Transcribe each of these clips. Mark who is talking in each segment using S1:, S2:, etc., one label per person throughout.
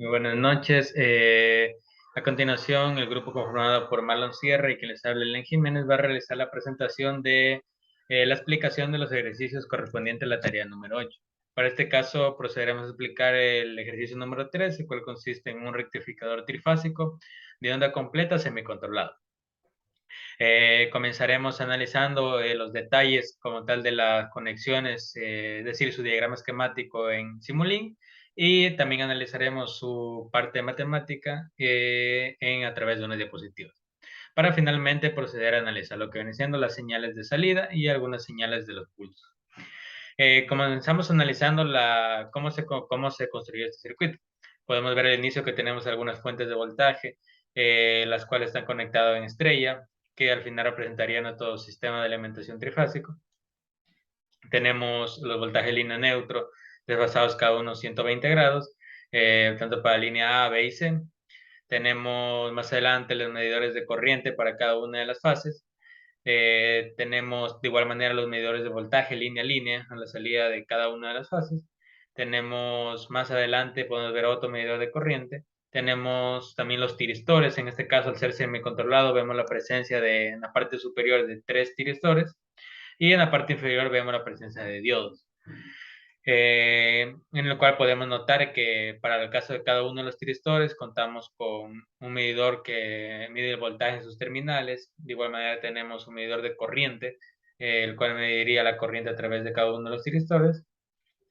S1: Muy buenas noches. A continuación, el grupo conformado por Marlon Sierra y quien les habla, Elen Jiménez, va a realizar la presentación de la explicación de los ejercicios correspondientes a la tarea número 8. Para este caso, procederemos a explicar el ejercicio número 3, el cual consiste en un rectificador trifásico de onda completa semicontrolado. Comenzaremos analizando los detalles como tal de las conexiones, es decir, su diagrama esquemático en Simulink, y también analizaremos su parte matemática a través de unas diapositivas, para finalmente proceder a analizar lo que vienen siendo las señales de salida y algunas señales de los pulsos. Comenzamos analizando cómo se construyó este circuito. Podemos ver al inicio que tenemos algunas fuentes de voltaje, las cuales están conectadas en estrella, que al final representarían a todo sistema de alimentación trifásico. Tenemos los voltajes línea neutro, desfasados cada uno 120 grados, tanto para línea A, B y C. Tenemos más adelante los medidores de corriente para cada una de las fases. Tenemos de igual manera los medidores de voltaje línea a línea a la salida de cada una de las fases. Tenemos más adelante, podemos ver otro medidor de corriente. Tenemos también los tiristores. En este caso, al ser semicontrolado, vemos la presencia en la parte superior de 3 tiristores y en la parte inferior vemos la presencia de diodos. En el cual podemos notar que para el caso de cada uno de los tiristores contamos con un medidor que mide el voltaje en sus terminales. De igual manera tenemos un medidor de corriente, el cual mediría la corriente a través de cada uno de los tiristores.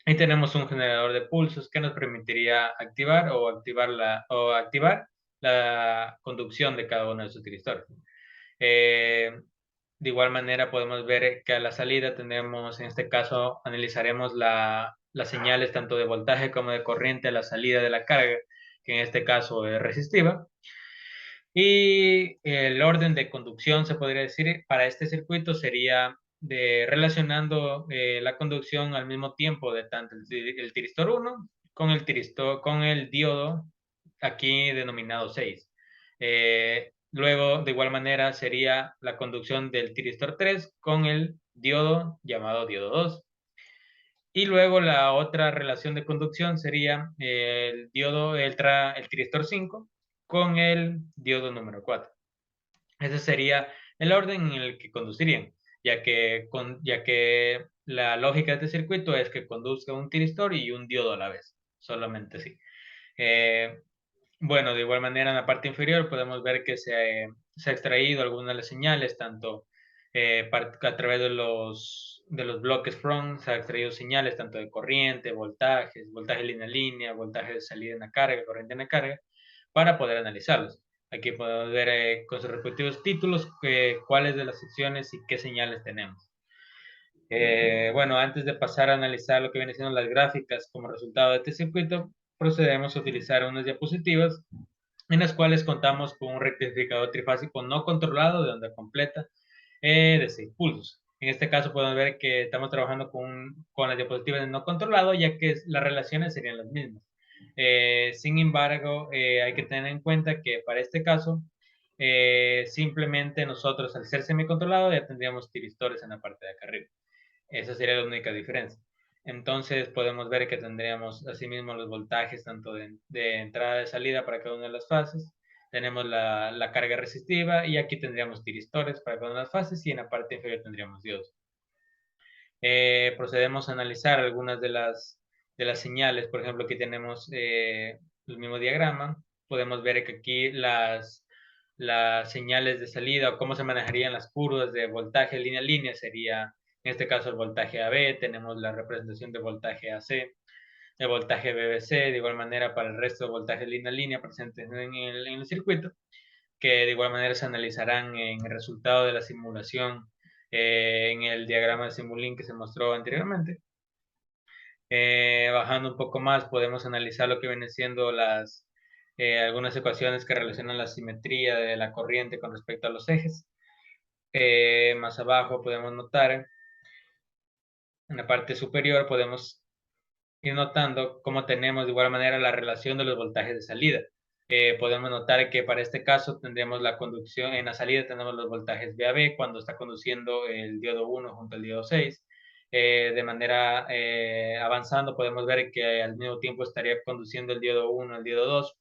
S1: Y tenemos un generador de pulsos que nos permitiría activar la conducción de cada uno de sus tiristores. De igual manera podemos ver que a la salida tenemos, en este caso, analizaremos las señales tanto de voltaje como de corriente a la salida de la carga, que en este caso es resistiva. Y el orden de conducción, se podría decir, para este circuito sería relacionando la conducción al mismo tiempo de tanto el tiristor 1 con el diodo, aquí denominado 6. Luego, de igual manera, sería la conducción del tiristor 3 con el diodo llamado diodo 2. Y luego la otra relación de conducción sería el tiristor 5 con el diodo número 4. Ese sería el orden en el que conducirían, ya que la lógica de este circuito es que conduzca un tiristor y un diodo a la vez, solamente así. Eh, bueno, de igual manera en la parte inferior podemos ver que se ha extraído algunas de las señales, tanto a través de los bloques front, se ha extraído señales tanto de corriente, voltajes, voltaje línea a línea, voltaje de salida en la carga, corriente en la carga, para poder analizarlos. Aquí podemos ver con sus respectivos títulos cuáles de las secciones y qué señales tenemos. Bueno, antes de pasar a analizar lo que vienen siendo las gráficas como resultado de este circuito, procedemos a utilizar unas diapositivas en las cuales contamos con un rectificador trifásico no controlado de onda completa de 6 pulsos. En este caso podemos ver que estamos trabajando con las diapositivas de no controlado, ya que las relaciones serían las mismas. Sin embargo, hay que tener en cuenta que para este caso, simplemente nosotros al ser semicontrolado ya tendríamos tiristores en la parte de acá arriba. Esa sería la única diferencia. Entonces podemos ver que tendríamos asimismo los voltajes tanto de entrada y salida para cada una de las fases. Tenemos la carga resistiva y aquí tendríamos tiristores para cada una de las fases y en la parte inferior tendríamos diodos. Procedemos a analizar algunas de las señales. Por ejemplo, aquí tenemos el mismo diagrama. Podemos ver que aquí las señales de salida o cómo se manejarían las curvas de voltaje línea a línea sería, en este caso, el voltaje AB. Tenemos la representación de voltaje AC, el voltaje BBC, de igual manera para el resto de voltajes línea a línea presentes en el circuito, que de igual manera se analizarán en el resultado de la simulación en el diagrama de Simulink que se mostró anteriormente. Bajando un poco más, podemos analizar lo que vienen siendo algunas ecuaciones que relacionan la simetría de la corriente con respecto a los ejes. Más abajo podemos notar, en la parte superior podemos ir notando cómo tenemos de igual manera la relación de los voltajes de salida. Podemos notar que para este caso tendremos la conducción, en la salida tenemos los voltajes VAB cuando está conduciendo el diodo 1 junto al diodo 6, de manera avanzando, podemos ver que al mismo tiempo estaría conduciendo el diodo 1 al diodo 2.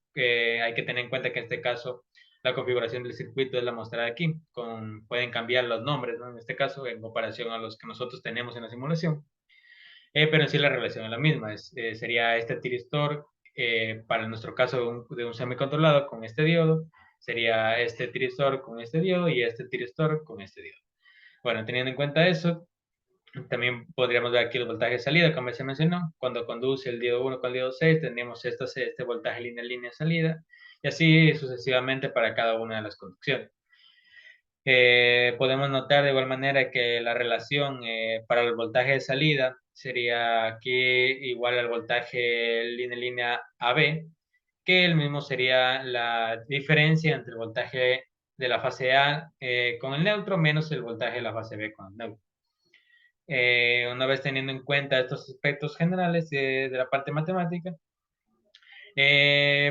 S1: Hay que tener en cuenta que en este caso la configuración del circuito es la mostrada aquí. Pueden cambiar los nombres, ¿no? En este caso, en comparación a los que nosotros tenemos en la simulación. Pero en sí la relación es la misma. Sería este tiristor, para nuestro caso de un semicontrolado con este diodo, sería este tiristor con este diodo y este tiristor con este diodo. Bueno, teniendo en cuenta eso, también podríamos ver aquí los voltajes de salida, como se mencionó. Cuando conduce el diodo 1 con el diodo 6, tendríamos este voltaje línea salida, y así sucesivamente para cada una de las conducciones. Podemos notar de igual manera que la relación para el voltaje de salida sería aquí igual al voltaje línea AB, que el mismo sería la diferencia entre el voltaje de la fase A con el neutro menos el voltaje de la fase B con el neutro. Una vez teniendo en cuenta estos aspectos generales de la parte matemática,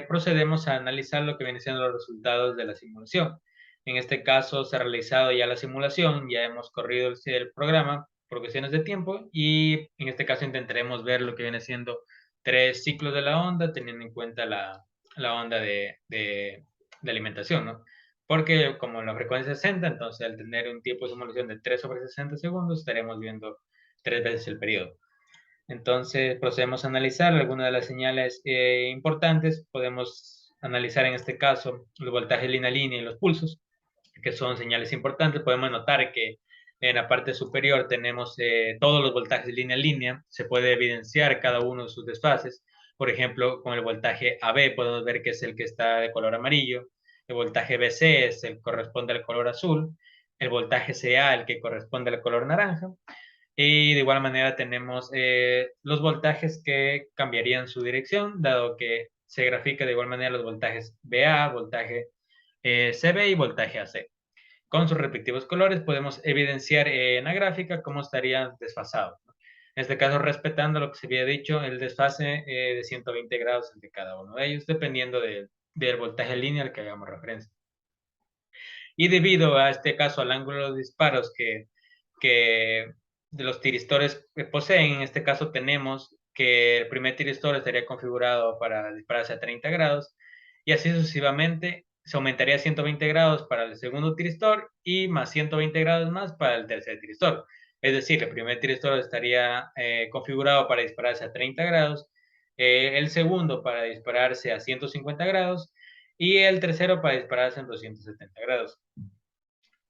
S1: procedemos a analizar lo que vienen siendo los resultados de la simulación. En este caso se ha realizado ya la simulación, ya hemos corrido el programa por cuestiones de tiempo y en este caso intentaremos ver lo que viene siendo 3 ciclos de la onda, teniendo en cuenta la onda de alimentación, ¿no? Porque como la frecuencia es 60, entonces al tener un tiempo de simulación de 3 sobre 60 segundos, estaremos viendo 3 veces el periodo. Entonces procedemos a analizar algunas de las señales importantes. Podemos analizar en este caso los voltajes línea a línea y los pulsos, que son señales importantes. Podemos notar que en la parte superior tenemos todos los voltajes línea a línea. Se puede evidenciar cada uno de sus desfases. Por ejemplo, con el voltaje AB podemos ver que es el que está de color amarillo. El voltaje BC es el que corresponde al color azul. El voltaje CA el que corresponde al color naranja. Y de igual manera tenemos los voltajes que cambiarían su dirección, dado que se grafica de igual manera los voltajes BA, voltaje CB y voltaje AC. Con sus respectivos colores podemos evidenciar en la gráfica cómo estarían desfasados, ¿no? En este caso, respetando lo que se había dicho, el desfase de 120 grados entre cada uno de ellos, dependiendo del voltaje lineal al que hagamos referencia. Y debido a este caso, al ángulo de los disparos que de los tiristores poseen, en este caso tenemos que el primer tiristor estaría configurado para dispararse a 30 grados y así sucesivamente se aumentaría a 120 grados para el segundo tiristor y más 120 grados más para el tercer tiristor. Es decir, el primer tiristor estaría configurado para dispararse a 30 grados, el segundo para dispararse a 150 grados y el tercero para dispararse en 270 grados.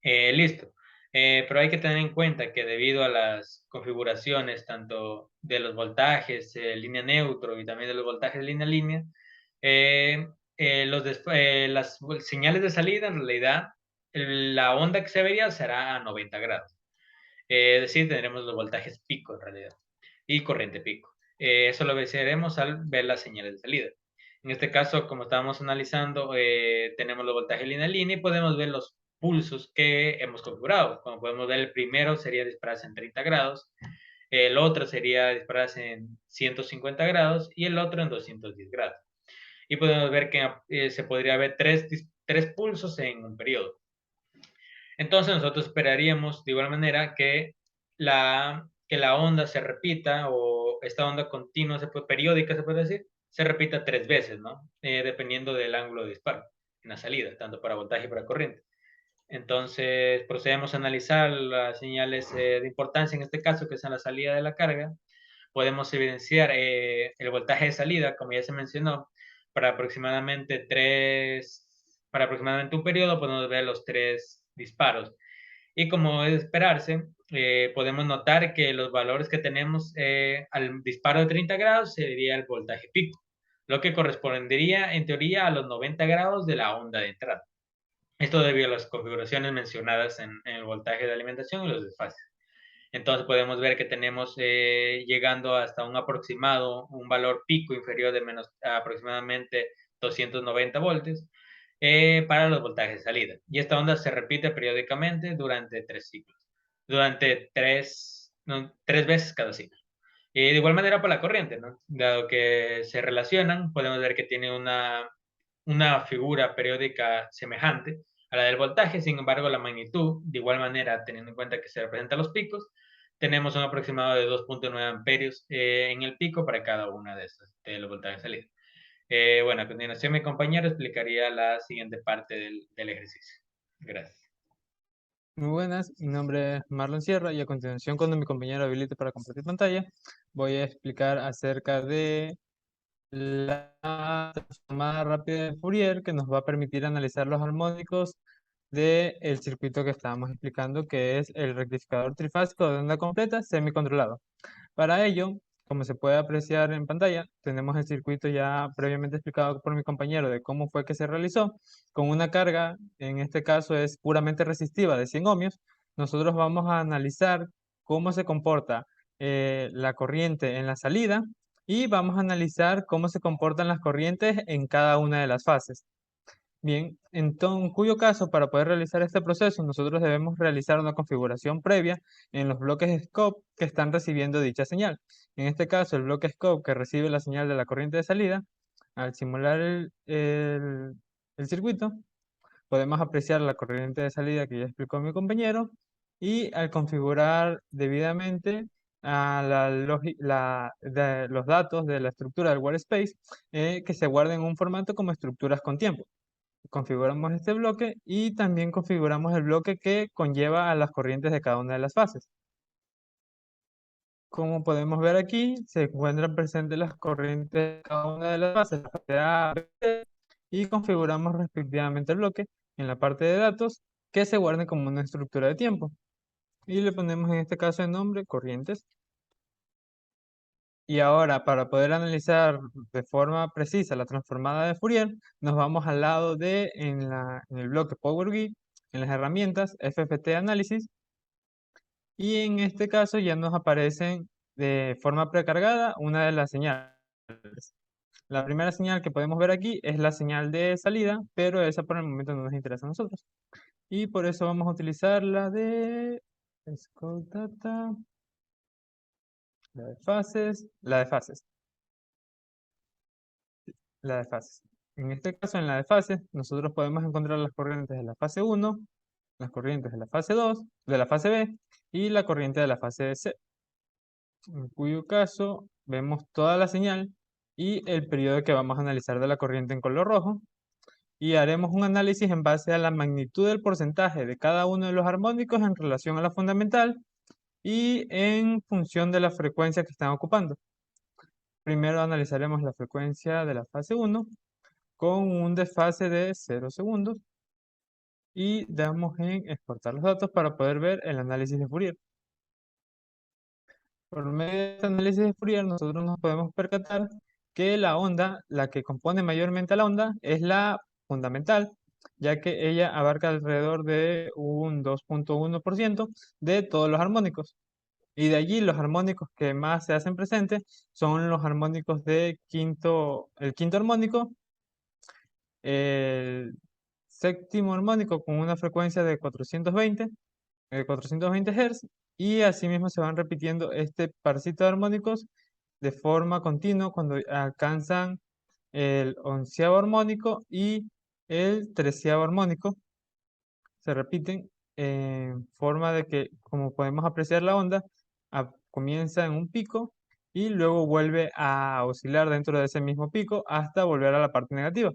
S1: Listo. Pero hay que tener en cuenta que debido a las configuraciones tanto de los voltajes línea neutro y también de los voltajes línea línea, las señales de salida en realidad la onda que se vería será a 90 grados. Es decir, tendremos los voltajes pico en realidad y corriente pico. Eso lo veremos al ver las señales de salida. En este caso, como estábamos analizando, tenemos los voltajes línea a línea y podemos ver los pulsos que hemos configurado. Como podemos ver, el primero sería dispararse en 30 grados, el otro sería dispararse en 150 grados y el otro en 210 grados. Y podemos ver que se podría ver tres pulsos en un periodo. Entonces nosotros esperaríamos de igual manera que la onda se repita o esta onda continua, periódica se puede decir, se repita 3 veces, ¿no? Dependiendo del ángulo de disparo en la salida, tanto para voltaje y para corriente. Entonces procedemos a analizar las señales de importancia en este caso, que son la salida de la carga. Podemos evidenciar el voltaje de salida, como ya se mencionó, para aproximadamente un periodo podemos ver los 3 disparos. Y como es de esperarse, podemos notar que los valores que tenemos al disparo de 30 grados sería el voltaje pico, lo que correspondería en teoría a los 90 grados de la onda de entrada. Esto debido a las configuraciones mencionadas en el voltaje de alimentación y los desfases. Entonces podemos ver que tenemos llegando hasta un aproximado, un valor pico inferior de menos aproximadamente 290 voltios para los voltajes de salida. Y esta onda se repite periódicamente durante 3 ciclos, durante 3 veces cada ciclo. Y de igual manera para la corriente, ¿no? Dado que se relacionan, podemos ver que tiene una figura periódica semejante a la del voltaje, sin embargo la magnitud, de igual manera teniendo en cuenta que se representan los picos, tenemos un aproximado de 2.9 amperios en el pico para cada una de estas, de los voltajes de salida. Bueno, a continuación mi compañero explicaría la siguiente parte del ejercicio. Gracias.
S2: Muy buenas, mi nombre es Marlon Sierra y a continuación, cuando mi compañero habilite para compartir pantalla, voy a explicar acerca de la transformada rápida de Fourier que nos va a permitir analizar los armónicos del circuito que estábamos explicando, que es el rectificador trifásico de onda completa semicontrolado. Para ello, como se puede apreciar en pantalla, tenemos el circuito ya previamente explicado por mi compañero de cómo fue que se realizó, con una carga, en este caso es puramente resistiva de 100 ohmios. Nosotros vamos a analizar cómo se comporta la corriente en la salida y vamos a analizar cómo se comportan las corrientes en cada una de las fases. Bien, en cuyo caso, para poder realizar este proceso, nosotros debemos realizar una configuración previa en los bloques scope que están recibiendo dicha señal. En este caso, el bloque scope que recibe la señal de la corriente de salida, al simular el circuito, podemos apreciar la corriente de salida que ya explicó mi compañero, y al configurar debidamente los datos de la estructura del white space, que se guarden en un formato como estructuras con tiempo. Configuramos este bloque y también configuramos el bloque que conlleva a las corrientes de cada una de las fases. Como podemos ver aquí, se encuentran presentes las corrientes de cada una de las fases, la fase A, B, C, y configuramos respectivamente el bloque en la parte de datos que se guarden como una estructura de tiempo. Y le ponemos en este caso el nombre corrientes. Y ahora, para poder analizar de forma precisa la transformada de Fourier, nos vamos al lado en el bloque Power BI, en las herramientas FFT Análisis, y en este caso ya nos aparecen de forma precargada una de las señales. La primera señal que podemos ver aquí es la señal de salida, pero esa por el momento no nos interesa a nosotros. Y por eso vamos a utilizar la de Scope Data, la de fases, la de fases. En este caso, en la de fases, nosotros podemos encontrar las corrientes de la fase 1, las corrientes de la fase 2, de la fase B y la corriente de la fase C, en cuyo caso vemos toda la señal y el periodo que vamos a analizar de la corriente en color rojo, y haremos un análisis en base a la magnitud del porcentaje de cada uno de los armónicos en relación a la fundamental y en función de la frecuencia que están ocupando. Primero analizaremos la frecuencia de la fase 1 con un desfase de 0 segundos y damos en exportar los datos para poder ver el análisis de Fourier. Por medio de este análisis de Fourier, nosotros nos podemos percatar que la onda, la que compone mayormente a la onda, es la fundamental, ya que ella abarca alrededor de un 2.1% de todos los armónicos. Y de allí los armónicos que más se hacen presentes son los armónicos de el quinto armónico, el séptimo armónico con una frecuencia de 420 Hz, y asimismo se van repitiendo este parcito de armónicos de forma continua cuando alcanzan el onceavo armónico y el treceavo armónico. Se repiten en forma de que, como podemos apreciar la onda, comienza en un pico y luego vuelve a oscilar dentro de ese mismo pico hasta volver a la parte negativa.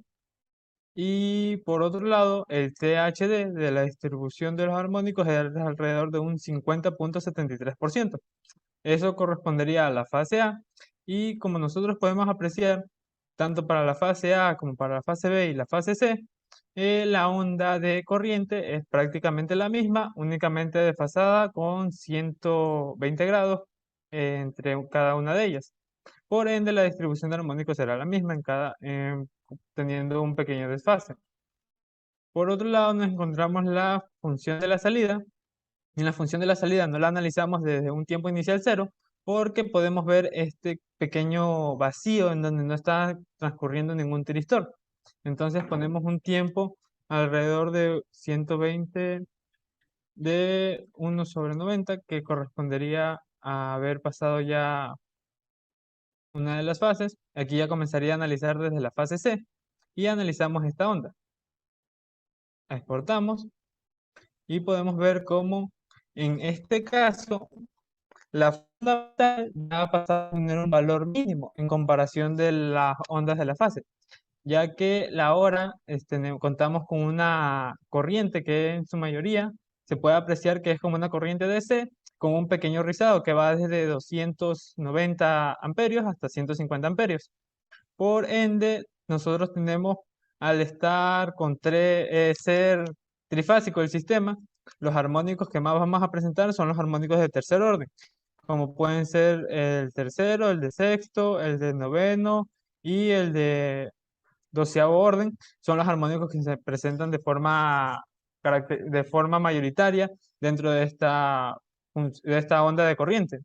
S2: Y por otro lado, el THD de la distribución de los armónicos es alrededor de un 50.73%. Eso correspondería a la fase A, y como nosotros podemos apreciar, tanto para la fase A como para la fase B y la fase C, la onda de corriente es prácticamente la misma, únicamente desfasada con 120 grados entre cada una de ellas. Por ende, la distribución de armónicos será la misma teniendo un pequeño desfase. Por otro lado, nos encontramos la función de la salida. En la función de la salida no la analizamos desde un tiempo inicial cero, porque podemos ver este pequeño vacío en donde no está transcurriendo ningún tiristor. Entonces ponemos un tiempo alrededor de 120 de 1/90, que correspondería a haber pasado ya una de las fases. Aquí ya comenzaría a analizar desde la fase C y analizamos esta onda. Exportamos y podemos ver cómo en este caso la fundamental ya ha pasado a tener un valor mínimo en comparación de las ondas de la fase, ya que la hora contamos con una corriente que en su mayoría se puede apreciar que es como una corriente DC con un pequeño rizado que va desde 290 amperios hasta 150 amperios. Por ende, nosotros tenemos, al estar ser trifásico el sistema, los armónicos que más vamos a presentar son los armónicos de tercer orden, como pueden ser el tercero, el de sexto, el de noveno y el de doceavo orden. Son los armónicos que se presentan de forma mayoritaria dentro de de esta onda de corriente.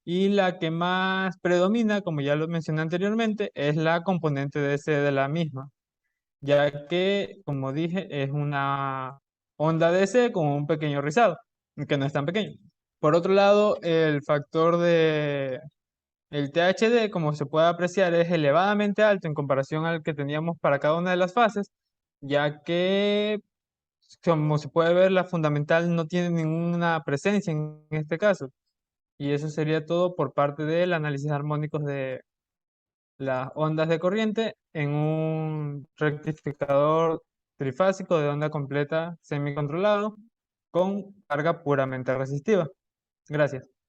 S2: Y la que más predomina, como ya lo mencioné anteriormente, es la componente DC de la misma, ya que, como dije, es una onda DC con un pequeño rizado, que no es tan pequeño. Por otro lado, el factor de el THD, como se puede apreciar, es elevadamente alto en comparación al que teníamos para cada una de las fases, ya que, como se puede ver, la fundamental no tiene ninguna presencia en este caso. Y eso sería todo por parte del análisis armónicos de las ondas de corriente en un rectificador trifásico de onda completa semicontrolado con carga puramente resistiva. Gracias.